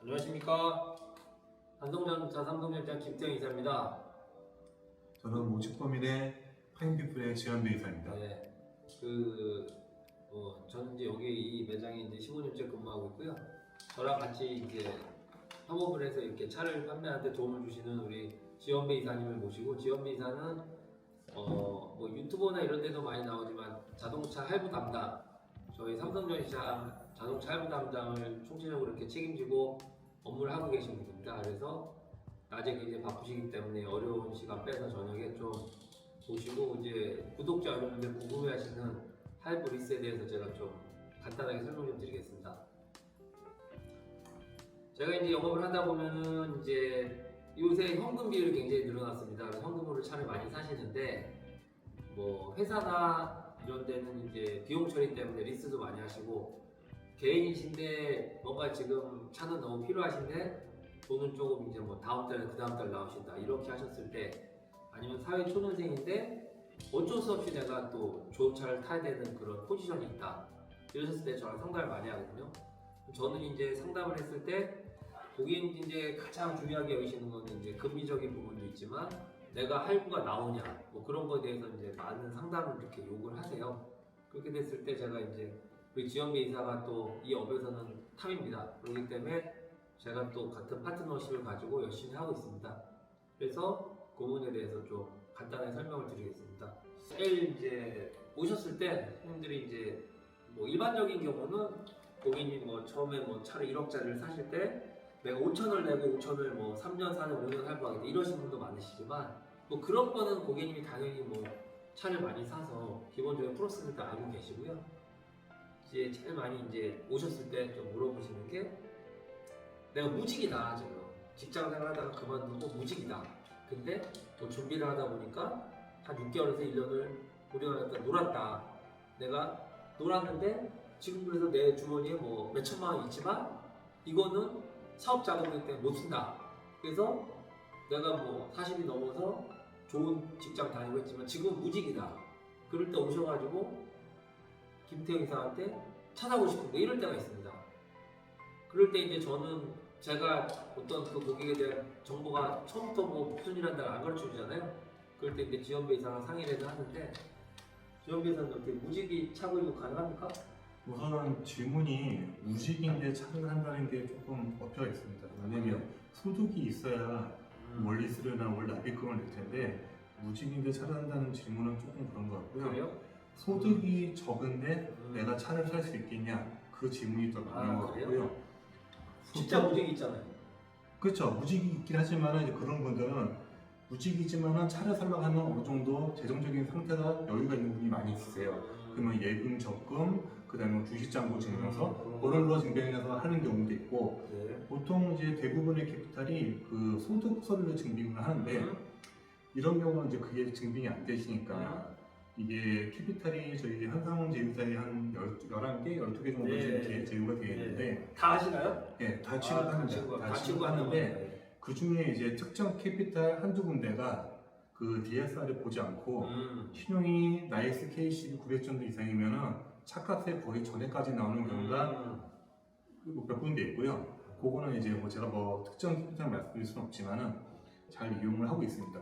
안녕하십니까. 한동전자 삼성전자 김태형 이사입니다. 저는 모직범인의 파인피플의 지현배 이사입니다. 네, 저는 이제 여기 이 매장에 이제 15년째 근무하고 있고요. 저랑 같이 이제 협업을 해서 이렇게 차를 판매하는 데 도움을 주시는 우리 지현배 이사님을 모시고, 지현배 이사는 뭐 유튜버나 이런 데도 많이 나오지만 자동차 할부 담당, 저희 삼성전자 자동차 할부 담당을 총체적으로 이렇게 책임지고 업무를 하고 계신 분입니다. 그래서 낮에 굉장히 바쁘시기 때문에 어려운 시간 빼서 저녁에 좀 보시고, 이제 구독자 여러분들 궁금해하시는 할부 리스에 대해서 제가 좀 간단하게 설명 좀 드리겠습니다. 제가 이제 영업을 하다 보면은 이제 요새 현금 비율이 굉장히 늘어났습니다. 그래서 현금으로 차를 많이 사시는데, 뭐 회사나 이런 데는 이제 비용 처리 때문에 리스도 많이 하시고, 개인이신데 뭔가 지금 차는 너무 필요하신데 돈은 조금 이제 뭐 다음 달에 그 다음 달 나오신다 이렇게 하셨을 때, 아니면 사회 초년생인데 어쩔 수 없이 내가 또 좋은 차를 타야 되는 그런 포지션이 있다 이러셨을 때 저랑 상담을 많이 하거든요. 저는 이제 상담을 했을 때 고객님이 이제 가장 중요하게 여기시는 거는 이제 금리적인 부분도 있지만 내가 할부가 나오냐 뭐 그런 거에 대해서 이제 많은 상담을 이렇게 요구를 하세요. 그렇게 됐을 때 제가 이제 우리 지현배 이사가 또 이 업에서는 탑입니다. 그렇기 때문에 제가 또 같은 파트너십을 가지고 열심히 하고 있습니다. 그래서 그 부분에 대해서 좀 간단하게 설명을 드리겠습니다. 제일 이제 오셨을 때 손님들이 이제 뭐 일반적인 경우는 고객님 뭐 처음에 뭐 차를 1억짜리를 사실 때 내가 5천을 내고 5천을 뭐 3년, 4년, 5년 할부하겠다 이러신 분도 많으시지만, 뭐 그런 거는 고객님이 당연히 뭐 차를 많이 사서 기본적인 프로세스를 다 알고 계시고요. 이제 제일 많이 이제 오셨을 때 좀 물어보시는 게, 내가 무직이다, 지금 직장 생활하다가 그만두고 무직이다. 근데 뭐 준비를 하다 보니까 한 6개월에서 1년을 우리가 놀았다. 내가 놀았는데 지금 그래서 내 주머니에 뭐 몇 천만 원 있지만 이거는 사업 자금이기 때문에 못 쓴다. 그래서 내가 뭐 40이 넘어서 좋은 직장 다니고 있지만 지금 무직이다. 그럴 때 오셔가지고 김태형 이사한테 차 사고 싶은데 이럴 때가 있습니다. 그럴 때 이제 저는 제가 어떤 그 고객에 대한 정보가 처음부터 뭐 무슨 일 한다고 안 가르쳐 주잖아요. 그럴 때 이제 지현배 이사랑 상의를 해서 하는데, 지현배 이사는 어떻게 무직이 차 구입 가능합니까? 우선 질문이 무직인데 차를 한다는 게 조금 엎여 있습니다. 왜냐면 소득이 있어야 월 리스나 월 납입금을 낼 텐데 무직인데 차를 한다는 질문은 조금 그런 것 같고요. 그래요? 소득이 적은데 내가 차를 살 수 있겠냐, 그 질문이 더 많은 것 같고요. 진짜 무직이 있잖아요. 그렇죠. 무직이 있긴 하지만 이제 그런 분들은 무직이지만은 차를 살려고 하면 어느 정도 재정적인 상태가 여유가 있는 분이 많이 있으세요. 그러면 예금, 적금, 그다음에 주식잔고 증명서 그런 거 증명해서 하는 경우도 있고, 네. 보통 이제 대부분의 캐피탈이 그 소득서를 증빙을 하는데 이런 경우는 이제 그게 증빙이 안 되시니까 이게 캐피탈이 저희 한상제휴사에 한 11개, 12개 정도 이렇게 제휴가 되어 있는데 다 하시나요? 네, 다 취급합니다. 다 취급하는데 그 중에 이제 특정 캐피탈 한두 군데가 그 DSR을 보지 않고 신용이 나이스 KCB 900 정도 이상이면은 차값의 거의 전에까지 나오는 경우가 몇 군데 있고요. 그거는 이제 뭐 제가 뭐 특정 캐피탈 말씀드릴 수는 없지만은 잘 이용을 하고 있습니다.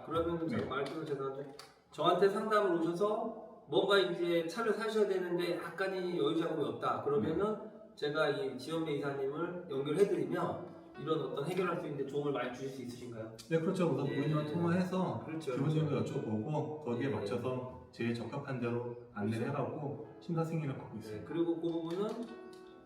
그러면 네. 말씀을 죄송한데, 저한테 상담을 오셔서 뭔가 이제 차를 사셔야 되는데 약간의 여유 자금이 없다. 그러면은 제가 이 지현배 이사님을 연결해드리면 이런 어떤 해결할 수 있는 조언을 많이 주실 수 있으신가요? 네, 그렇죠. 우선 예. 본인과 통화해서 그렇죠. 기본적으로 여쭤보고 거기에 예. 맞춰서 제일 적합한 대로 안내를 그렇죠. 해가고 심사승인을 받고 네, 있습니다. 그리고 그 부분은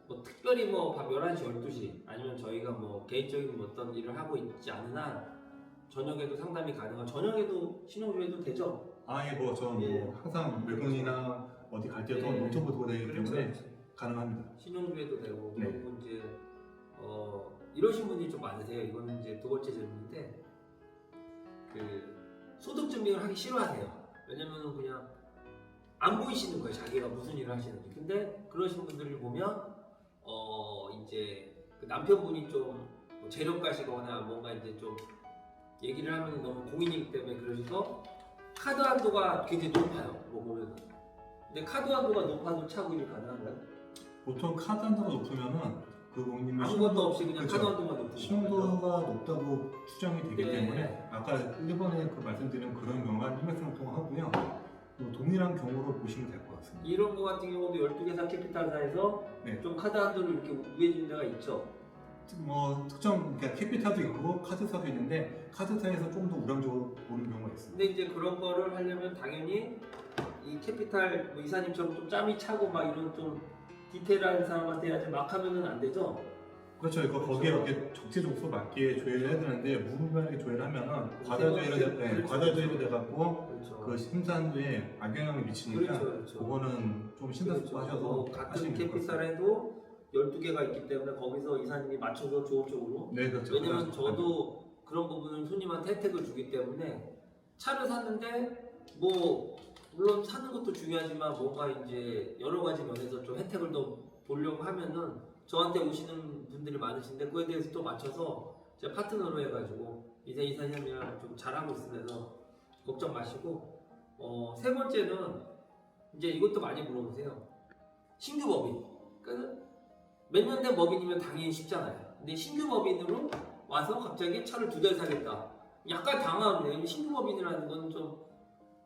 뭐 특별히 뭐 밤 11시, 12시 아니면 저희가 뭐 개인적인 뭐 어떤 일을 하고 있지 않은 한 저녁에도 상담이 가능한, 저녁에도 신용주에도 되죠? 예, 뭐, 저 예. 항상 외근이나 어디 갈 때도 예. 노트북 들고 다니기 때문에 그렇죠. 가능합니다. 신용주에도 되고. 네. 그리고 이제 이러신 분이 좀 많으세요. 이거는 이제 두 번째 질문인데, 그 소득 증빙을 하기 싫어하세요. 왜냐면은 그냥 안 보이시는 거예요, 자기가 무슨 일을 하시는지. 근데 그러신 분들을 보면 이제 그 남편분이 좀뭐 재력가시거나 뭔가 이제 좀 얘기를 하면 너무 공인이기 때문에 그러셔서 카드 한도가 굉장히 높아요. 뭐 보면은. 근데 카드 한도가 높아도 차 구입이 가능한가요? 보통 카드 한도가 높으면은 그 고객님은 아무것도 없이 그냥 그렇죠. 카드 한 통만 넣고 신용도가 높다고 추정이 되기 네. 때문에 아까 일본에 그 말씀드린 그런 경우가 일맥상통하고요. 동일한 경우로 보시면 될 것 같습니다. 이런 거 같은 경우도 12개사 캐피탈사에서 네. 좀 카드 한도를 이렇게 우회해 준 데가 있죠. 뭐 특정 그러니까 캐피탈도 있고 카드사도 있는데 카드사에서 좀 더 우량적으로 보는 경우가 있습니다. 근데 이제 그런 거를 하려면 당연히 이 캐피탈 뭐 이사님처럼 좀 짬이 차고 막 이런 좀 디테일한 사람한테 해야지 막 하면은 안 되죠. 그렇죠. 이거 거기에 이렇게 적재적소 맞게 조회를 해야 되는데 무분별하게 조회를 하면은 그렇죠. 과다조회로 돼갖고 그렇죠. 그 심사한도에 악영향을 미치니까 그렇죠. 그거는 좀 신경 쓰고 하셔서 뭐 같은 하시면 될것 같습니다. 캐피탈에도 12개가 있기 때문에 거기서 이사님이 맞춰서 좋은 쪽으로. 네, 그렇죠. 왜냐면 저도 그런 부분은 손님한테 혜택을 주기 때문에 차를 샀는데 뭐 물론 사는 것도 중요하지만 뭔가 이제 여러 가지 면에서 좀 혜택을 더 보려고 하면은 저한테 오시는 분들이 많으신데 그거에 대해서 또 맞춰서 제가 파트너로 해가지고 이제 이사님이랑 좀 잘하고 있으면서 걱정 마시고 세 번째는 이제 이것도 많이 물어보세요. 신규 법인. 그러니까 몇 년 된 법인이면 당연히 쉽잖아요. 근데 신규 법인으로 와서 갑자기 차를 2대 사겠다. 약간 당황하네요. 신규 법인이라는 건 좀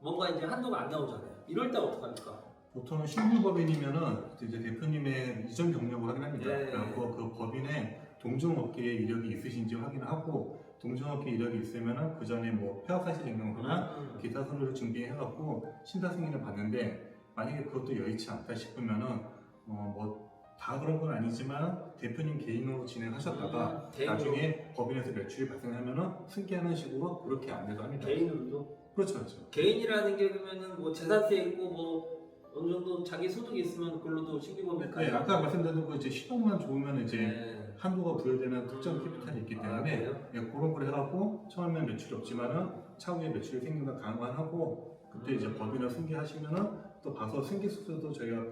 뭔가 이제 한도가 안 나오잖아요. 이럴 때 어떡합니까? 보통 신규 법인이면은 이제 대표님의 이전 경력을 확인합니다. 네. 그래서 그 법인의 동종업계 이력이 있으신지 확인하고 동종업계 이력이 있으면은 그 전에 뭐 폐업사실 증명서나 기타 서류를 준비해갖고 심사 승인을 받는데 만약에 그것도 여의치 않다 싶으면은 뭐 다 그런 건 아니지만 대표님 개인으로 진행하셨다가 나중에 법인에서 매출이 발생하면은 승계하는 식으로 그렇게 안내도 합니다. 개인으로도? 그렇죠, 그렇죠. 개인이라는 게 그러면은 뭐 재산세 있고 뭐 어느 정도 자기 소득이 있으면 그걸로도 신규 법인 네, 아까 말씀드린 거 이제 신용만 좋으면 이제 네. 한도가 부여되는 특정 캐피탈이 있기 때문에 그래요? 예, 그런 걸 해갖고 처음에 매출이 없지만은 차후에 매출이 생기면 강화하고 그때 이제 법인을 승계하시면은 또 봐서 승계 수수도 저희가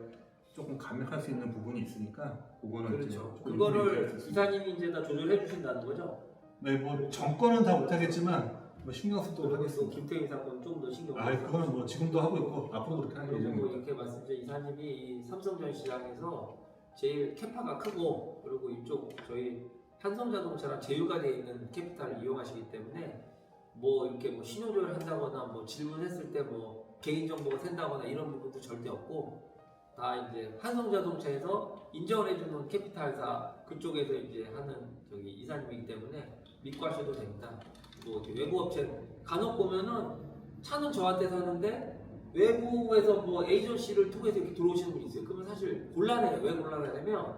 조금 감액할 수 있는 부분이 있으니까 그거는 그렇죠. 이제 조금 그거를 이사님이 이제 다 조절해 주신다는 거죠? 네, 뭐 정권은 다 못하겠지만 뭐 신경 쓰도록 그리고 또 하겠습니다. 김태희 사건 좀 더 신경 아, 그거는 뭐 지금도 하고 있고 앞으로 그렇게 할 그리고 예정입니다. 이렇게 말씀드린 이사님이 이 삼성전 시장에서 제일 캐파가 크고 그리고 이쪽 저희 한성자동차랑 제휴가 되어 있는 캐피탈을 이용하시기 때문에 뭐 이렇게 뭐 신용조회를 한다거나 뭐 질문했을 때 뭐 개인정보가 샌다거나 이런 부분도 절대 없고 다 이제 한성자동차에서 인정을 해주는 캐피탈사 그쪽에서 이제 하는 저기 이사님이기 때문에 믿고 하셔도 됩니다. 뭐 이렇게 외부 업체 간혹 보면은 차는 저한테 사는데 외부에서 뭐 에이전시를 통해서 이렇게 들어오시는 분이 있어요. 그러면 사실 곤란해요. 왜 곤란하냐면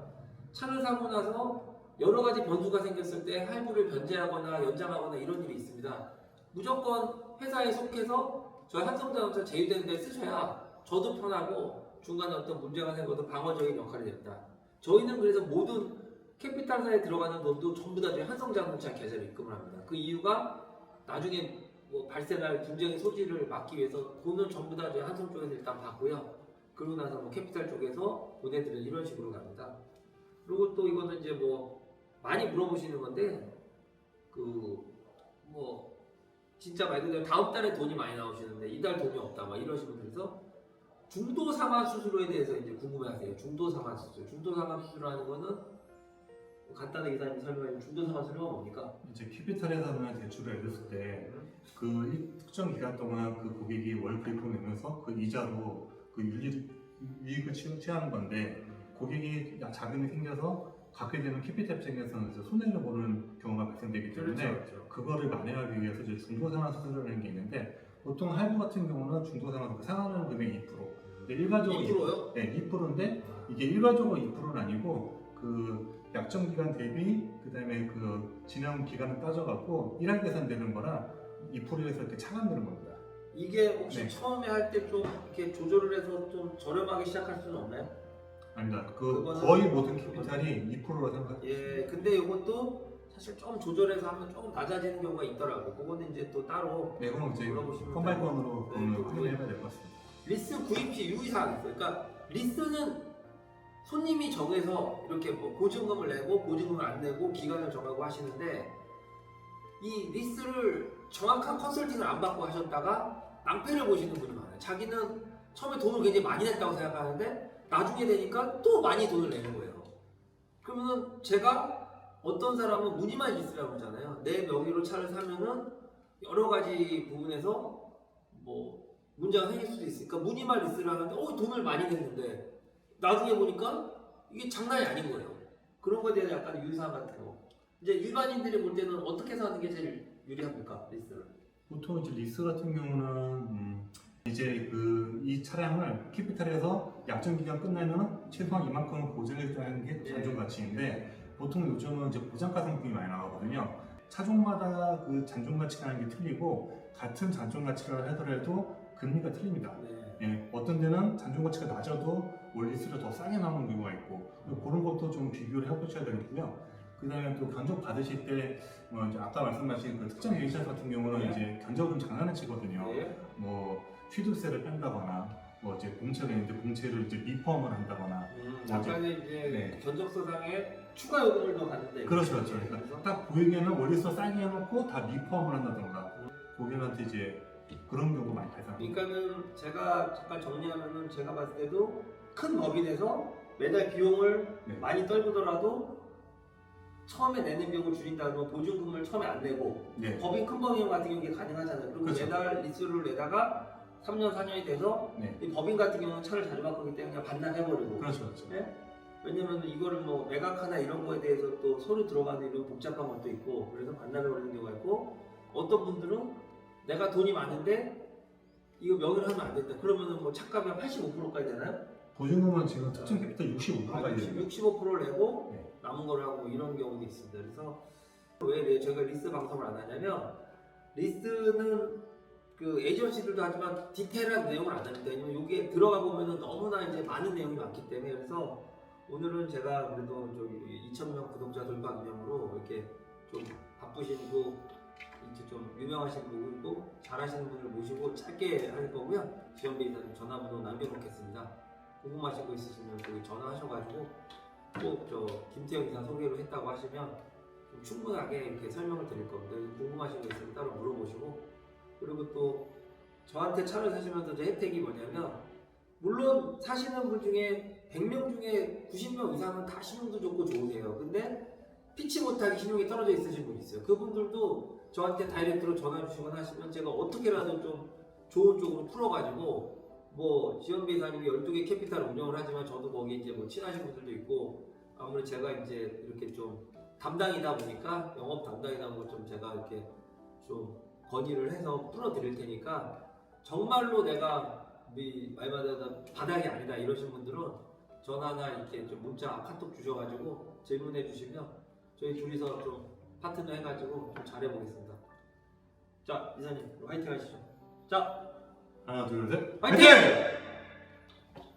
차를 사고 나서 여러 가지 변수가 생겼을 때 할부를 변제하거나 연장하거나 이런 일이 있습니다. 무조건 회사에 속해서 저희 한성자동차 제휴되는 데 쓰셔야 저도 편하고 중간에 어떤 문제가 생겨도 방어적인 역할이 됩니다. 저희는 그래서 모든 캐피탈사에 들어가는 돈도 전부 다 저희 한성자동차 계좌로 입금을 합니다. 그 이유가 나중에 뭐 발생할 분쟁의 소지를 막기 위해서 돈은 전부 다 저희 한성 쪽에서 일단 받고요. 그러고 나서 뭐 캐피탈 쪽에서 보내드리는 이런 식으로 갑니다. 그리고 또 이거는 이제 뭐 많이 물어보시는 건데 그 뭐 진짜 말 그대로 다음 달에 돈이 많이 나오시는데 이달 돈이 없다 막 이러시는 분들서 중도 상환 수수료에 대해서 이제 궁금해하세요. 중도 상환 수수료. 중도 상환 수수료라는 거는 간단하게 이사님 설명해 중도 상환 수수료가 뭡니까? 이제 캐피탈에서는 대출을 해줬을 때 그 특정 기간 동안 그 고객이 월크리프를 내면서 그 이자로 그 유익을 취하는 건데 고객이 자금이 생겨서 갖게 되는 캐피탈 입장에서는 손해를 보는 경우가 발생되기 때문에 그렇죠. 그거를 만회하기 위해서 이제 중도상환 수수료라는 게 있는데 보통 할부 같은 경우는 중도상환 상환하는 금액이 2%. 근데 일반적으로 2%요? 네, 2%인데 이게 일반적으로 2%는 아니고 그 약정 기간 대비 그다음에 그 진행 기간을 따져갖고 1할 계산되는 거라 2%에서 이렇게 차감되는 겁니다. 이게 혹시 네. 처음에 할 때 좀 이렇게 조절을 해서 좀 저렴하게 시작할 수는 없나요? 아닙니다. 그거는- 거의 모든 캐피탈이 2%로 생각하세요. 예, 근데 이것도 사실 좀 조절해서 하면 조금 낮아지는 경우가 있더라고. 그거는 이제 또 따로 네, 그럼 이제 물어보시면 건발건으로 네, 확인해봐야 될 것 같습니다. 리스 구입 시 유의사항이 있어요. 그러니까 리스는 손님이 정해서 이렇게 뭐 보증금을 내고 보증금을 안 내고 기간을 정하고 하시는데 이 리스를 정확한 컨설팅을 안 받고 하셨다가 낭패를 보시는 분이 많아요. 자기는 처음에 돈을 굉장히 많이 냈다고 생각하는데 나중에 되니까 또 많이 돈을 내는 거예요. 그러면은 제가 어떤 사람은 무늬만 리스라고 하잖아요. 내 명의로 차를 사면은 여러 가지 부분에서 뭐 문제가 생길 수도 있으니까 무늬만 리스를 하는데 돈을 많이 냈는데 나중에 보니까 이게 장난이 아닌 거예요. 그런 거에 대한 약간 유의사항 같은 거. 이제 일반인들이 볼 때는 어떻게 사는 게 제일 유리합니까? 리스를? 보통 이제 리스 같은 경우는 이제 이 차량을 캐피탈에서 약정 기간 끝나면 최소한 이만큼은 보증해주는 게 잔존 가치인데 보통 요즘은 이제 보장가 상품이 많이 나가거든요. 차종마다 그 잔존 가치라는 게 틀리고 같은 잔존 가치를 하더라도 금리가 틀립니다. 네. 예, 어떤 데는 잔존 가치가 낮아도 월리스를 더 싸게 나오는 경우가 있고 그런 것도 좀 비교를 해보셔야 되겠고요. 그 다음에 또 견적 받으실 때 이제 아까 말씀하신 그 특정 에이션 같은 경우는 이제 견적은 장난을 치거든요. 네. 뭐 취득세를 뺀다거나 뭐 이제 공채가 있는데 공채를 이제 미포함을 한다거나 약간의 이제 네. 견적서상에 추가 요금을 더 받는데 그렇죠. 그러니까 딱 보이기에는 월리스 싸게 해놓고 다 미포함을 한다던가 고객한테 이제 그런 경우 많이 발생합니다. 그러니까는 제가 잠깐 정리하면은 제가 봤을 때도 큰 법인에서 매달 비용을 네. 많이 떨구더라도 처음에 내는 비용을 줄인다 그러면 보증금을 처음에 안 내고 네. 법인 큰 법인 같은 경우는 가능하잖아요. 그리고 그렇죠. 매달 리스를 내다가 3년 4년이 돼서 네. 이 법인 같은 경우는 차를 자주 바꾸기 때문에 그냥 반납해버리고 그렇죠. 네? 왜냐면 이거를 뭐 매각하나 이런 거에 대해서 또 서류 들어가는 이런 복잡한 것도 있고 그래서 반납해버리는 경우가 있고 어떤 분들은 내가 돈이 많은데 이거 명의를 하면 안 된다. 그러면은 뭐 차값이 한 85%까지 되나요? 보증금은 지금 특정 캐피탈 65%까지 됩니다. 65%를 내고 네. 남은 거를 하고 뭐 이런 경우도 있습니다. 그래서 왜 저희가 리스 방송을 안 하냐면 리스는 그 에이전시들도 하지만 디테일한 내용을 안 합니다. 왜냐면 여기에 들어가 보면은 너무나 이제 많은 내용이 많기 때문에 그래서 오늘은 제가 그래도 좀 2,000명 구독자 돌파 기념으로 이렇게 좀 바쁘시고 이제 좀 유명하신 분이고 잘하시는 분을 모시고 짧게 할 거고요. 지원비 이사님 전화번호 남겨놓겠습니다. 궁금하신 거 있으시면 거기 전화하셔가지고 꼭 저 김태형 이사 소개로 했다고 하시면 좀 충분하게 이렇게 설명을 드릴 겁니다. 궁금하신 거 있으면 따로 물어보시고 그리고 또 저한테 차를 사시면서 이제 혜택이 뭐냐면 물론 사시는 분 중에 100명 중에 90명 이상은 다 신용도 좋고 좋으세요. 근데 피치 못하게 신용이 떨어져 있으신 분이 있어요. 그분들도 저한테 다이렉트로 전화 주시거나 하시면 제가 어떻게라도 좀 좋은 쪽으로 풀어가지고 뭐 지원비 이사님이 12개 캐피탈 운영을 하지만 저도 거기 이제 뭐 친하신 분들도 있고 아무래도 제가 이제 이렇게 좀 담당이다 보니까 영업 담당이다 보니까 좀 제가 이렇게 좀 건의를 해서 풀어드릴 테니까 정말로 내가 말마다 바닥이 아니다 이러신 분들은 전화나 이렇게 좀 문자 카톡 주셔가지고 질문해 주시면 저희 둘이서 좀 파트너 해가지고 좀 잘해보겠습니다. 자 이사님 화이팅 하시죠. 자 하나 둘 셋 화이팅!